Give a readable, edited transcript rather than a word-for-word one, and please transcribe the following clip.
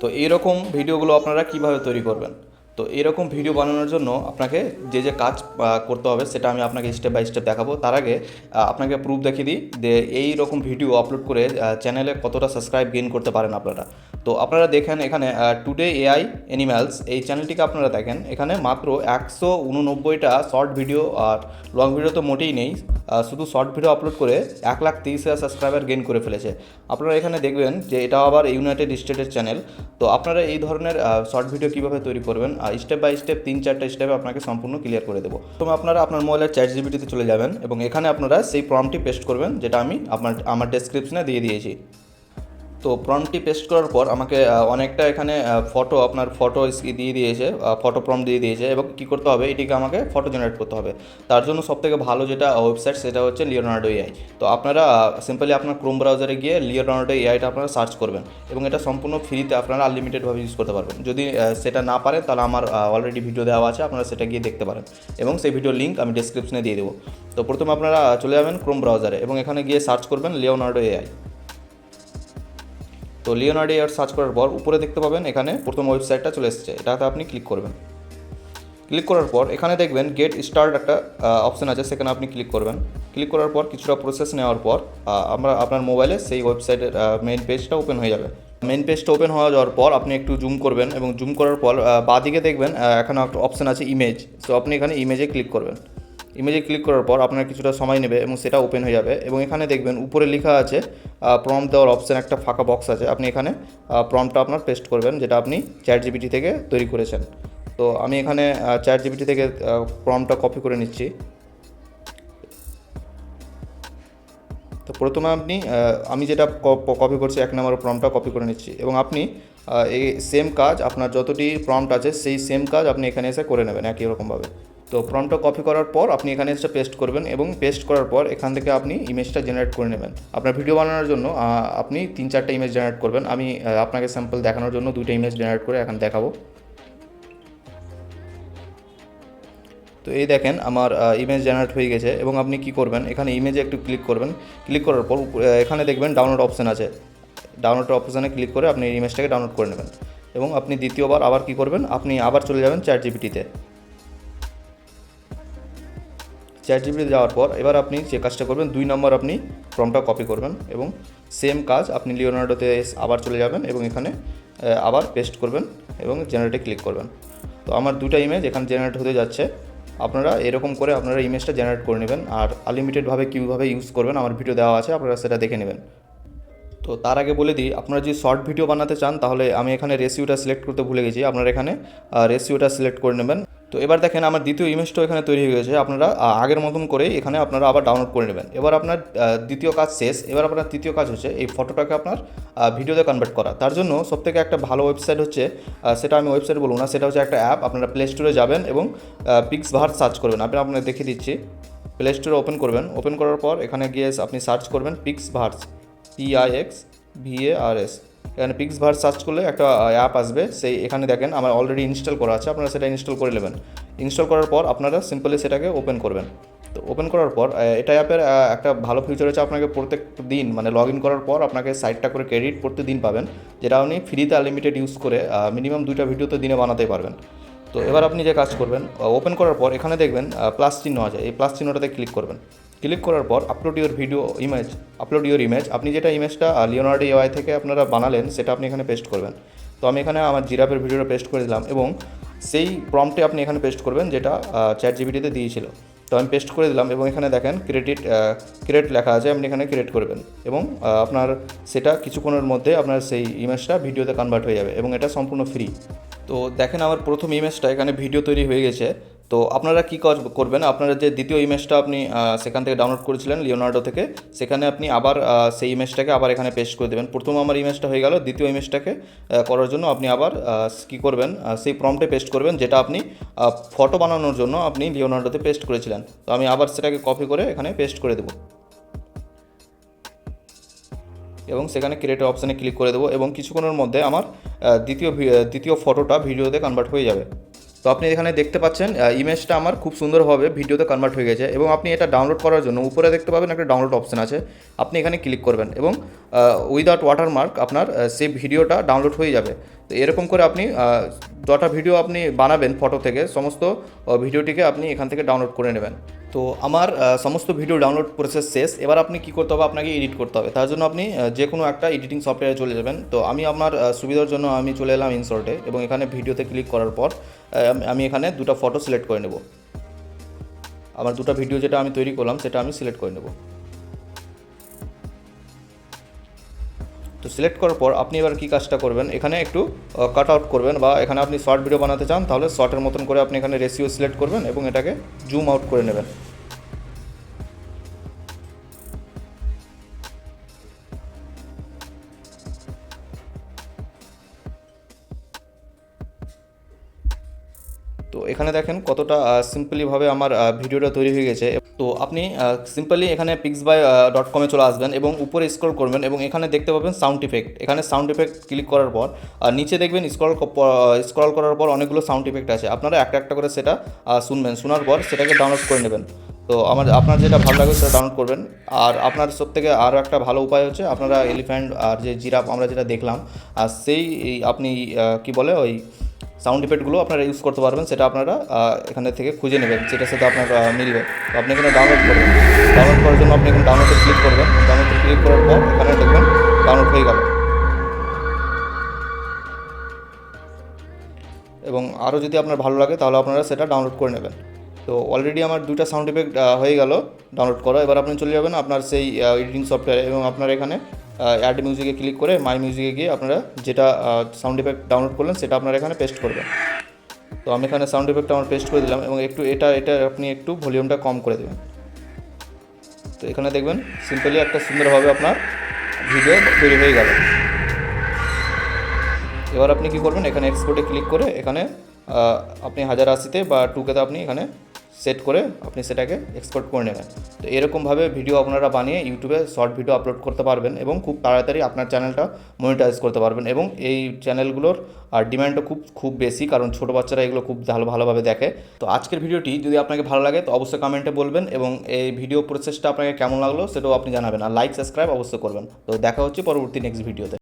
তো এইরকম ভিডিওগুলো আপনারা কিভাবে তৈরি করবেন? তো এরকম ভিডিও বানানোর জন্য আপনাকে যে কাজ করতে হবে সেটা আমি আপনাকে স্টেপ বাই স্টেপ দেখাবো। তার আগে আপনাকে প্রুফ দেখিয়ে দিই যে এই রকম ভিডিও আপলোড করে চ্যানেলে কতটা সাবস্ক্রাইব গেইন করতে পারেন আপনারা। তো আপনারা দেখেন এখানে টুডে এআই অ্যানিম্যালস এই চ্যানেলটিকে আপনারা দেখেন, এখানে মাত্র 189টা শর্ট ভিডিও আর লং ভিডিও তো মোটেই নেই, শুধু শর্ট ভিডিও আপলোড করে 1,30,000 সাবস্ক্রাইবার গেইন করে ফেলেছে। আপনারা এখানে দেখবেন যে এটা আবার ইউনাইটেড স্টেটের চ্যানেল। তো আপনারা এই ধরনের শর্ট ভিডিও কীভাবে তৈরি করবেন স্টেপ বাই স্টেপ 3-4টা স্টেপে আপনাকে সম্পূর্ণ ক্লিয়ার করে দেবো। প্রথমে আপনারা আপনার মোবাইলের ChatGPT-তে চলে যাবেন এবং এখানে আপনারা সেই প্রম্পটটি পেস্ট করবেন যেটা আমি আমার ডেসক্রিপশনে দিয়ে দিয়েছি। তো প্রম্পটটি পেস্ট করার পর আমাকে অনেকটা এখানে ফটো দিয়ে দিয়েছে, ফটো প্রম্পট দিয়ে দিয়েছে এবং কী করতে হবে, এটিকে আমাকে ফটো জেনারেট করতে হবে। তার জন্য সবথেকে ভালো যেটা ওয়েবসাইট সেটা হচ্ছে লিওনার্ডো এআই। তো আপনারা সিম্পলি আপনার ক্রোম ব্রাউজারে গিয়ে লিওনার্ডো এআইটা আপনারা সার্চ করবেন এবং এটা সম্পূর্ণ ফ্রিতে আপনারা আনলিমিটেডভাবে ইউজ করতে পারবেন। যদি সেটা না পারেন তাহলে আমার অলরেডি ভিডিও দেওয়া আছে, আপনারা সেটা গিয়ে দেখতে পারেন এবং সেই ভিডিওর লিঙ্ক আমি ডেসক্রিপশনে দিয়ে দেবো। তো প্রথমে আপনারা চলে যাবেন ক্রোম ব্রাউজারে এবং এখানে গিয়ে সার্চ করবেন লিওনার্ডো এআই। তো লিওনার্ডো এআই সার্চ করার পর উপরে দেখতে পাবেন এখানে প্রথম ওয়েবসাইটটা চলে এসেছে, এটাতে আপনি ক্লিক করবেন। ক্লিক করার পর এখানে দেখবেন গেট স্টার্ট একটা অপশান আছে, সেখানে আপনি ক্লিক করবেন। ক্লিক করার পর কিছুটা প্রসেস নেওয়ার পর আপনার মোবাইলে সেই ওয়েবসাইটের মেইন পেজটা ওপেন হয়ে যাবে। মেইন পেজটা ওপেন হয়ে যাওয়ার পর আপনি একটু জুম করবেন এবং জুম করার পর বাঁদিকে দেখবেন এখানে একটা অপশান আছে ইমেজ। সো আপনি এখানে ইমেজে ক্লিক করবেন। ইমেজে ক্লিক করার পর আপনার কিছুটা সময় নেবে এবং সেটা ওপেন হয়ে যাবে এবং এখানে দেখবেন উপরে লেখা আছে প্রম্পট দেওয়ার অপশান, একটা ফাঁকা বক্স আছে। আপনি এখানে প্রম্পটটা আপনার পেস্ট করবেন যেটা আপনি ChatGPT থেকে তৈরি করেছেন। তো আমি এখানে ChatGPT থেকে প্রম্পটটা কপি করে নিচ্ছি। তো প্রথমে আমি যেটা কপি করছি 1 নম্বর প্রম্পটটা কপি করে নিচ্ছি এবং আপনি এই সেম কাজ আপনার যতটি প্রম্পট আছে সেই সেম কাজ আপনি এখানে এসে করে নেবেন একই রকমভাবে। তো প্রম্পটটা কপি করার পর আপনি এখানে এসে পেস্ট করবেন এবং পেস্ট করার পর এখান থেকে আপনি ইমেজটা জেনারেট করে নেবেন। আপনার ভিডিও বানানোর জন্য আপনি 3-4টা ইমেজ জেনারেট করবেন। আমি আপনাকে স্যাম্পল দেখানোর জন্য 2টা ইমেজ জেনারেট করে এখন দেখাবো। তো এই দেখেন আমার ইমেজ জেনারেট হয়ে গেছে এবং আপনি কি করবেন, এখানে ইমেজে একটু ক্লিক করবেন। ক্লিক করার পর এখানে দেখবেন ডাউনলোড অপশান আছে, ডাউনলোড অপশানে ক্লিক করে আপনি ইমেজটাকে ডাউনলোড করে নেবেন এবং আপনি দ্বিতীয়বার আবার কি করবেন, আপনি আবার চলে যাবেন ChatGPT-তে। ChatGPT যাওয়ার পর এবার আপনি যে কাজটা করবেন 2 নম্বর আপনি প্রম্পটটা কপি করবেন এবং সেম কাজ আপনি লিওনার্ডোতে আবার চলে যাবেন এবং এখানে আবার পেস্ট করবেন এবং জেনারেটে ক্লিক করবেন। তো আমার 2টা ইমেজ এখানে জেনারেট হতে যাচ্ছে। আপনারা এরকম করে আপনারা ইমেজটা জেনারেট করে নেবেন আর আনলিমিটেডভাবে কীভাবে ইউজ করবেন আমার ভিডিও দেওয়া আছে, আপনারা সেটা দেখে নেবেন। তো তার আগে বলে দিই, আপনারা যদি শর্ট ভিডিও বানাতে চান তাহলে আমি এখানে রেশিওটা সিলেক্ট করতে ভুলে গেছি, আপনারা এখানে রেশিওটা সিলেক্ট করে নেবেন। তো এবার দেখেন আমার দ্বিতীয় ইমেজটাও এখানে তৈরি হয়ে গেছে। আপনারা আগের মতন করে এখানে আপনারা আবার ডাউনলোড করে নেবেন। এবার আপনার দ্বিতীয় কাজ শেষ। এবার আপনার তৃতীয় কাজ হচ্ছে এই ফটোটাকে আপনার ভিডিওতে কনভার্ট করা। তার জন্য সবথেকে একটা ভালো ওয়েবসাইট হচ্ছে, সেটা আমি ওয়েবসাইট বলবো না, সেটা হচ্ছে একটা অ্যাপ। আপনারা প্লে স্টোরে যাবেন এবং পিক্সভার্স সার্চ করবেন। আমি আপনাকে দেখিয়ে দিচ্ছি। প্লে স্টোরে ওপেন করবেন, ওপেন করার পর এখানে গিয়ে আপনি সার্চ করবেন পিক্সভার্স, PIXVARS। এখানে পিক্সভার্স সার্চ করলে একটা অ্যাপ আসবে, সেই এখানে দেখেন আমার অলরেডি ইনস্টল করা আছে, আপনারা সেটা ইনস্টল করে নেবেন। ইনস্টল করার পর আপনারা সিম্পলি সেটাকে ওপেন করবেন। তো ওপেন করার পর এটা অ্যাপের একটা ভালো ফিচার হচ্ছে আপনাকে প্রত্যেক দিন লগ ইন করার পর আপনাকে 60টা করে ক্রেডিট প্রত্যেকদিন পাবেন, যেটা আপনি ফ্রিতে আনলিমিটেড ইউজ করে মিনিমাম 2টা ভিডিও তো দিনে বানাতেই পারবেন। তো এবার আপনি যে কাজ করবেন, ওপেন করার পর এখানে দেখবেন প্লাস চিহ্ন আছে, এই প্লাস চিহ্নটাতে ক্লিক করবেন। ক্লিক করার পর আপলোড ইউর ইমেজ, আপনি যেটা ইমেজটা লিওনার্ডো এআই থেকে আপনারা বানালেন সেটা আপনি এখানে পেস্ট করবেন। তো আমি এখানে আমার জিরাফের ভিডিওটা পেস্ট করে দিলাম এবং সেই প্রম্পটে আপনি এখানে পেস্ট করবেন যেটা ChatGPT-তে দিয়েছিল। তো আমি পেস্ট করে দিলাম এবং এখানে দেখেন ক্রিয়েট লেখা আছে, আপনি এখানে ক্রিয়েট করবেন এবং আপনার সেটা কিছুক্ষণের মধ্যে আপনার সেই ইমেজটা ভিডিওতে কনভার্ট হয়ে যাবে এবং এটা সম্পূর্ণ ফ্রি। তো দেখেন আমার প্রথম ইমেজটা এখানে ভিডিও তৈরি হয়ে গেছে। তো আপনারা কী করবেন, আপনারা যে দ্বিতীয় ইমেজটা আপনি সেখান থেকে ডাউনলোড করেছিলেন লিওনার্ডো থেকে, সেখানে আপনি আবার সেই ইমেজটাকে আবার এখানে পেস্ট করে দেবেন। প্রথম আমার ইমেজটা হয়ে গেল, দ্বিতীয় ইমেজটাকে করার জন্য আপনি আবার কী করবেন, সেই প্রম্পটে পেস্ট করবেন যেটা আপনি ফটো বানানোর জন্য আপনি লিওনার্ডোতে পেস্ট করেছিলেন। তো আমি আবার সেটাকে কপি করে এখানে পেস্ট করে দেবো এবং সেখানে ক্রিয়েট অপশানে ক্লিক করে দেবো এবং কিছুক্ষণের মধ্যে আমার দ্বিতীয় ফটোটা ভিডিওতে কনভার্ট হয়ে যাবে। তো আপনি এখানে দেখতে পাচ্ছেন ইমেজটা আমার খুব সুন্দরভাবে ভিডিওতে কনভার্ট হয়ে গেছে এবং আপনি এটা ডাউনলোড করার জন্য উপরে দেখতে পাবেন একটা ডাউনলোড অপশান আছে, আপনি এখানে ক্লিক করবেন এবং উইদাউট ওয়াটারমার্ক আপনার সেই ভিডিওটা ডাউনলোড হয়ে যাবে। তো এরকম করে আপনি যটা ভিডিও আপনি বানাবেন ফটো থেকে, সমস্ত ভিডিওটিকে আপনি এখান থেকে ডাউনলোড করে নেবেন। তো আমার সমস্ত ভিডিও ডাউনলোড প্রসেস শেষ। এবার আপনি কী করতে হবে, আপনাকে এডিট করতে হবে। তার জন্য আপনি যে কোনো একটা এডিটিং সফটওয়্যারে চলে যাবেন। তো আমি আমার সুবিধার জন্য আমি চলে এলাম ইনসার্টে, এবং এখানে ভিডিওতে ক্লিক করার পর আমি এখানে দুটো ফটো সিলেক্ট করে নেব। আমার দুটো ভিডিও যেটা আমি তৈরি করলাম সেটা আমি সিলেক্ট করে নেব। তো সিলেক্ট করার পর আপনি এবার কী কাজটা করবেন, এখানে একটু কাট আউট করবেন, বা এখানে আপনি শর্ট ভিডিও বানাতে চান তাহলে শর্টের মতন করে আপনি এখানে রেশিও সিলেক্ট করবেন এবং এটাকে জুম আউট করে নেবেন। তো এখানে দেখেন কতটা সিম্পলিভাবে আমার ভিডিওটা তৈরি হয়ে গেছে। তো আপনি সিম্পলি এখানে pixby.com-এ চলে আসবেন এবং উপরে স্ক্রল করবেন এবং এখানে দেখতে পাবেন সাউন্ড ইফেক্ট। এখানে সাউন্ড ইফেক্ট ক্লিক করার পর নিচে দেখবেন স্ক্রল করার পর অনেকগুলো সাউন্ড ইফেক্ট আছে। আপনারা একটা একটা করে সেটা শুনবেন, শোনার পর সেটাকে ডাউনলোড করে নেবেন। তো আপনার যেটা ভালো লাগবে সেটা ডাউনলোড করবেন। আর আপনার সবথেকে আরও একটা ভালো উপায় হচ্ছে, আপনারা এলিফ্যান্ট আর যে জিরাফ আমরা যেটা দেখলাম, আর সেই আপনি কি বলে ওই সাউন্ড ইফেক্টগুলো আপনারা ইউজ করতে পারবেন। সেটা আপনারা এখানে থেকে খুঁজে নেবেন যেটার সাথে আপনার মিলবে। তো আপনি এখানে ডাউনলোড করবেন। ডাউনলোড করার জন্য আপনি এখানে ডাউনলোডে ক্লিক করবেন। ডাউনলোডে ক্লিক করার পর এখানে দেখবেন ডাউনলোড হয়ে গেল। এবং আরও যদি আপনার ভালো লাগে তাহলে আপনারা সেটা ডাউনলোড করে নেবেন। তো অলরেডি আমার দুইটা সাউন্ড ইফেক্ট হয়ে গেল ডাউনলোড করা। এবার আপনি চলে যাবেন আপনার সেই এডিটিং সফটওয়্যারে এবং আপনার এখানে অ্যাড মিউজিকে ক্লিক করে মাই মিউজিকে গিয়ে আপনারা যেটা সাউন্ড ইফেক্ট ডাউনলোড করলেন সেটা আপনারা এখানে পেস্ট করবেন। তো আমি এখানে সাউন্ড ইফেক্টটা আমার পেস্ট করে দিলাম এবং একটু এটা আপনি একটু ভলিউমটা কম করে দেবেন। তো এখানে দেখবেন সিম্পলি একটা সুন্দরভাবে আপনার ভিডিও তৈরি হয়ে গেল। এবার আপনি কী করবেন, এখানে এক্সপোর্টে ক্লিক করে এখানে আপনি 1080-তে বা 2K-তে আপনি এখানে সেট করে আপনি সেটাকে এক্সপোর্ট করে নেবেন। তো এরকমভাবে ভিডিও আপনারা বানিয়ে ইউটিউবে শর্ট ভিডিও আপলোড করতে পারবেন এবং খুব তাড়াতাড়ি আপনার চ্যানেলটা মনিটাইজ করতে পারবেন। এবং এই চ্যানেলগুলোর ডিমান্ডও খুব বেশি, কারণ ছোটো বাচ্চারা এগুলো খুব ভালোভাবে দেখে। তো আজকের ভিডিওটি যদি আপনাকে ভালো লাগে তো অবশ্যই কমেন্টে বলবেন, এবং এই ভিডিও প্রসেসটা আপনাকে কেমন লাগলো সেটাও আপনি জানাবেন। আর লাইক সাবস্ক্রাইব অবশ্যই করবেন। তো দেখা হচ্ছে পরবর্তী নেক্সট ভিডিওতে।